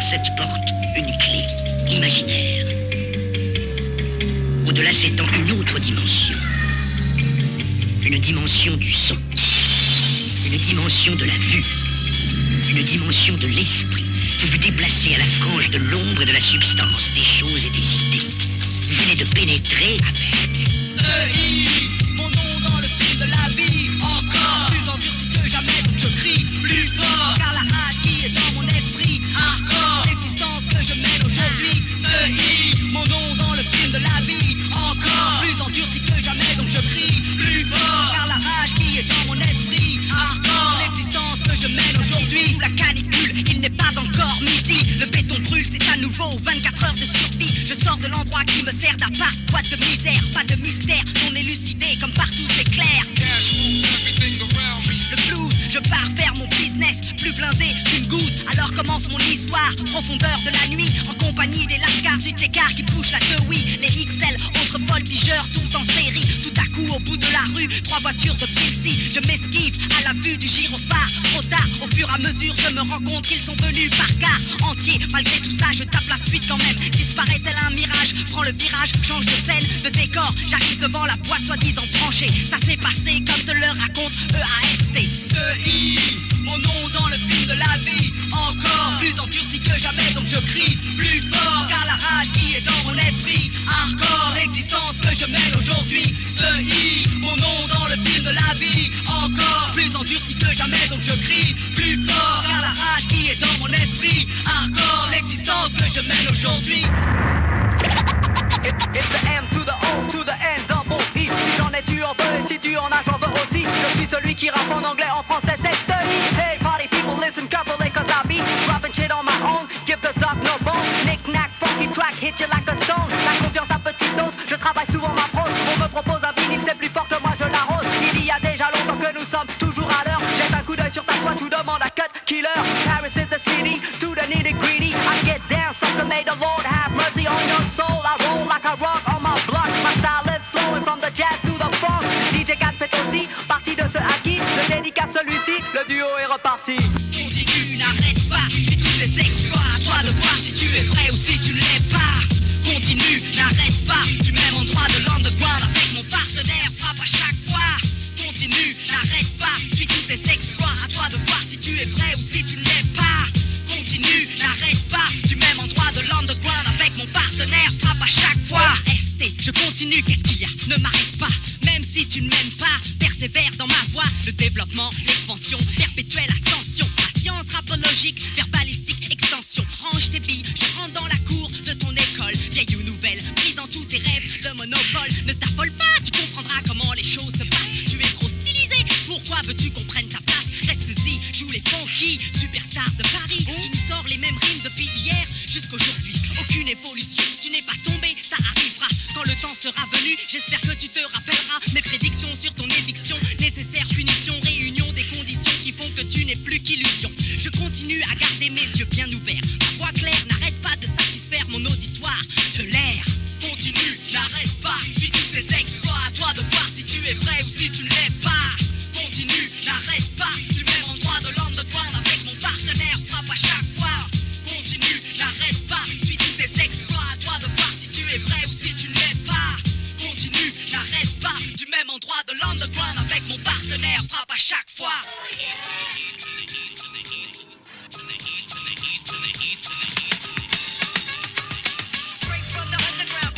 cette porte une clé imaginaire. Au-delà s'étend une autre dimension. Une dimension du son. Une dimension de la vue. Une dimension de l'esprit. Vous vous déplacez à la frange de l'ombre et de la substance, des choses et des idées. Vous venez de pénétrer avec EI, mon nom dans le fil de la vie. Encore plus endurci que jamais, donc je crie plus fort. Car la rage qui est dans mon esprit, hardcore. L'existence que je mène aujourd'hui. EI, mon nom dans le film de la vie. Encore plus endurci que jamais, donc je crie plus fort. Car la rage qui est dans mon esprit, hardcore. L'existence que je mène aujourd'hui. Sous la canicule, il n'est pas encore midi. Le béton brûle, c'est à nouveau 24 heures de survie. Je sors de l'endroit qui me sert d'appart. Boîte de misère, pas de mystère. On est lucidé comme partout, c'est clair. Le blues, je pars faire mon business. Plus blindé qu'une gousse, alors commence mon histoire. Profondeur de la nuit, en compagnie des lascars du Tchekar qui poussent la oui. Les XL, autres voltigeurs, tout en série. Tout à coup, au bout de la rue, 3 voitures de Pepsi. Je m'esquive à la vue du gyrophare. Trop tard, au fur et à mesure, je me rends compte qu'ils sont venus par quart entier. Malgré tout ça, je tape la fuite quand même. Disparaît tel un mirage, prends le virage, change de scène, de décor. J'arrive devant la boîte soi-disant branchée. Ça s'est passé comme te le raconte EAST. EI, mon nom dans le film de la vie. Encore plus endurci que jamais, donc je crie plus fort. Car la rage qui est dans mon esprit, hardcore. L'existence que je mène aujourd'hui. EI, mon nom dans le film de la vie. Encore plus endurci que jamais, donc je crie plus fort. Car la rage qui est dans mon esprit, hardcore. L'existence que je mène aujourd'hui. It's the M to the O to the N, double E. Si j'en ai tu en veux, et si tu en as j'en veux aussi. Je suis celui qui rappe en anglais, en français c'est Study. Hey party people listen carefully cause I be dropping shit on my own. Give the dog no bone, knick-knack, funky track, hit you like a stone. La confiance à petite dose, je travaille souvent ma prose. On me propose un vinyle, c'est plus fort que moi, je l'arrose. Il y a déjà longtemps que nous sommes toujours à l'heure. Jette un coup d'œil sur ta swatch, ou demande à Cut Killer. Paris is the city, to the nitty-gritty. I get down, sucker, may the Lord have mercy on your soul. I roll like a rock on my block. My style is flowing from the jazz to the funk. DJ Cat fait aussi partie de ceux à qui je dédicace celui-ci. Le duo est reparti. Continue, n'arrête pas, suis tous tes exploits. À toi de voir si tu es vrai ou si tu ne l'es pas. Continue, n'arrête pas, du même endroit de l'underground avec mon partenaire, frappe à chaque fois. Continue, n'arrête pas, suis tous tes exploits. À toi de voir si tu es vrai ou si tu ne l'es pas. Continue, n'arrête pas, du même endroit de l'underground avec mon partenaire, frappe à chaque fois. ST, je continue, qu'est-ce qu'il y a? Ne m'arrête pas, même si tu ne m'aimes pas. Persévère dans ma voie, le développement, l'expansion, perpétuelle ascension. La science rapologique, verbalistique, extension. Range tes billes, je rentre dans la cour de ton école. Vieille ou nouvelle, brisant tous tes rêves de monopole. Ne t'affole pas, tu comprendras comment les choses se passent. Tu es trop stylisé, pourquoi veux-tu qu'on prenne ta place? Reste-y, joue les funky, superstar de Paris. Qui nous sort les mêmes rimes depuis hier jusqu'aujourd'hui. Aucune évolution, tu n'es pas tombé, ça arrivera. Quand le temps sera venu, j'espère que tu te rappelleras mes prédictions sur ton éviction. Nécessaire punition, réunion des conditions qui font que tu n'es plus qu'illusion. Je continue à garder mes yeux bien ouverts. Ma voix claire n'arrête pas de satisfaire mon auditoire. De l'air. Continue, n'arrête pas, suis tous tes exploits. À toi de voir si tu es vrai ou si tu ne l'es pas. Continue, n'arrête pas, du même endroit de l'underground avec mon partenaire, frappe à chaque fois. Continue, n'arrête pas, suis tous tes exploits. À toi de voir si tu es vrai ou si tu ne l'es pas. Continue, n'arrête pas, du même endroit de l'underground avec mon partenaire, frappe à chaque fois. Straight from the underground.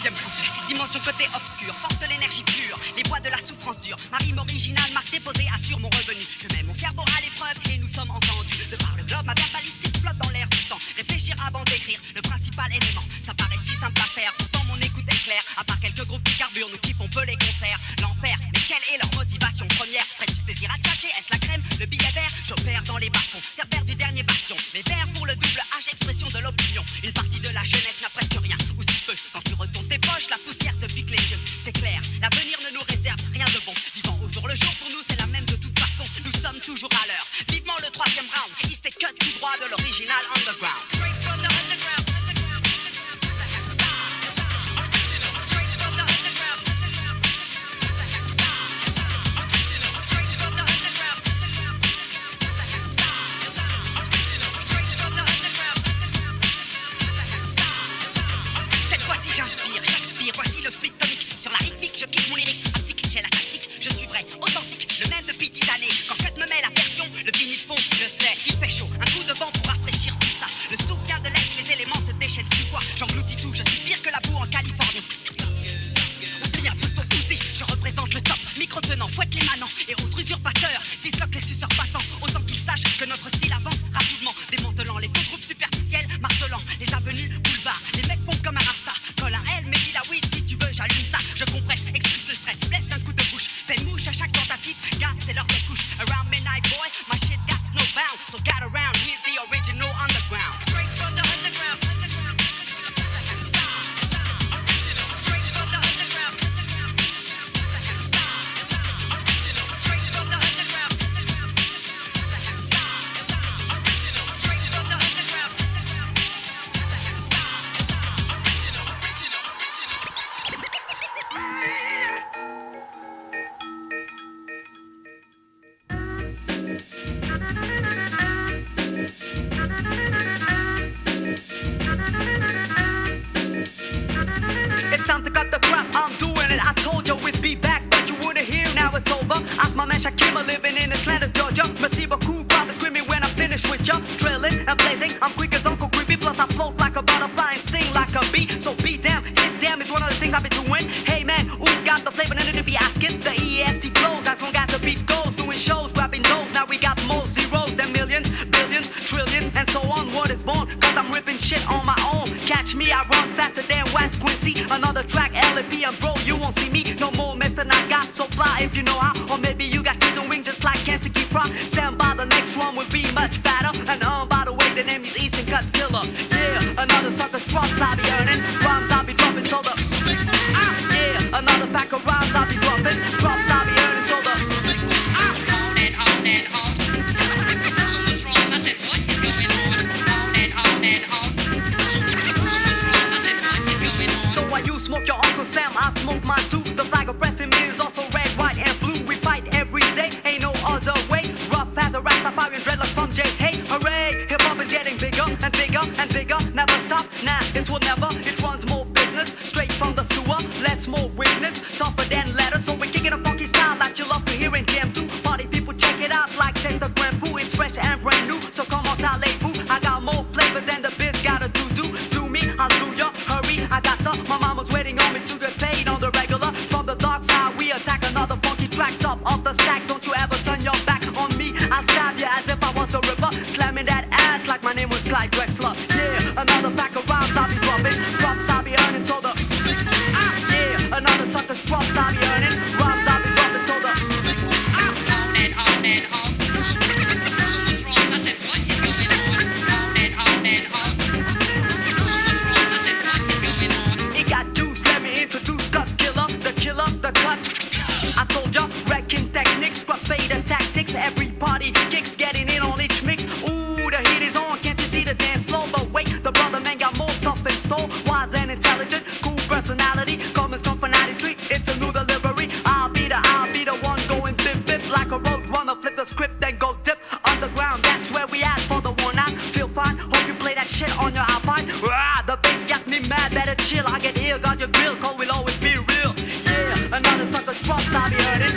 deuxième couplet. Dimension côté obscur, force de l'énergie pure, les voix de la souffrance dure. Ma rime originale, marque déposée, assure mon revenu. Je mets mon cerveau à l'épreuve et nous sommes entendus. De par le globe, ma verbalistique flotte dans l'air du temps. Réfléchir avant d'écrire, le principal élément. Ça paraît si simple à faire, pourtant mon écoute est claire. À part quelques groupes qui carburent, nous kiffons peu les concerts. L'enfer, mais quelle est leur motivation première? Prête du plaisir à tchatcher, est-ce la crème, le billet vert? J'opère dans les bas-fonds, cerbère du dernier bastion. Mes vers pour le double H, expression de l'opinion. Une partie de la jeunesse n'a presque rien, ou si peu. Quand tu retournes tes poches, la poussière te pique les yeux. C'est clair, l'avenir ne nous réserve rien de bon. Vivant au jour le jour, pour nous c'est la même de toute façon. Nous sommes toujours à l'heure. Vivement le troisième round, East et cut tout droit de l'original underground. Straight from the underground. Fouette les manants et autres usurpateurs, disloquent les suceurs battants, autant qu'ils sachent que notre style avance rapidement, démantelant les faux groupes superficiels, martelant les avenues, boulevards, les mecs pompent comme un rasta, colle un L, mais dis la weed si tu veux, j'allume ça, je compresse, expulse le stress, blesse d'un coup de bouche, fais mouche à chaque tentative, gars c'est l'heure des couches, around midnight boy, my shit got snowbound, so get around, here's the original underground. Straight from the underground. It's time to cut the crap, I'm doing it. I told you we'd be back, but you wouldn't hear, now it's over. Ask my man Shakima living in Atlanta, Georgia. Receive a cool crowd screaming when I finish with ya. Drilling and blazing, I'm quick as Uncle Creepy. Plus I float like a butterfly and sting like a bee. So be damn, hit damn is one of the things I've been doing. Hey man, who got the flavor? None of to be asking. The EST flows as long as the beat goes. Doing shows, grabbing those. Now we got more zeros than millions, billions, trillions, and so on. What is born? Cause I'm ripping shit on my own. Catch me, I run faster than Wax Quincy. Another track, LFB, and bro, you won't see me no more, Mr. Nice Guy. So fly if you know how, or maybe you got chicken wings just like Kentucky Fried. Stand by, the next one will be much fatter. And by the way, the name is Eastern Cuts Killer. Yeah, another sucker's props I'll be earning, rhymes I'll be dropping, so the yeah, another pack of rhymes I'll be dropping, props I'll be earning, so the on and on and on. What's wrong? I said, what is going on? On and on and on. So while you smoke your Uncle Sam, I smoke mine too. The flag of pressing me is also red, white, and blue. We fight every day, ain't no other way. Rough as a Rastafarian, dreadlocks from J. Hey, hooray! Hip hop is getting bigger and bigger and bigger. Never stop, nah, it will never. It runs more business, straight from the sewer. Less more witness, tougher than letters. So we kick it a funky style that you love to hear in jam too. Party people check it out like say the Grand Poo. It's fresh and brand new, so come on, talez-vous. I got more flavor than the biz gotta do. Do me, I'll do ya. Hurry, I got to. My mama's waiting on me to get paid on the regular. From the dark side, we attack another funky track, top of the stack. Don't you ever turn your back on me. I'll stab you as if I was the Ripper, slamming that ass like my name was Clyde Drexler. Yeah, another pack of rhymes I'll be dropping, props I'll be earning, so the yeah, another sucker's props I'll be earning, rhymes I'll be dropping, so the on and on and on. What's wrong? I said, what is going on? On and on and on. What's wrong? I said, what is going on? It got juice, let me introduce Cut Killer, the cut. I told ya, wrecking techniques, crossfader tactics. Everybody kicks, getting in on each mix. Ooh, the heat is on, can't you see the dance floor? But wait, the brother man got more stuff in store. Wise and intelligent, cool personality, comments come for 93. It's a new delivery. I'll be the one going bip bip like a road runner. Flip the script, then go dip underground. That's where we at for the one out. Feel fine, hope you play that shit on your iPod. Ah, the bass got me mad, better chill. I get ill, got your grill, cause we'll always be real. Yeah, another sucker's props I'll be earning.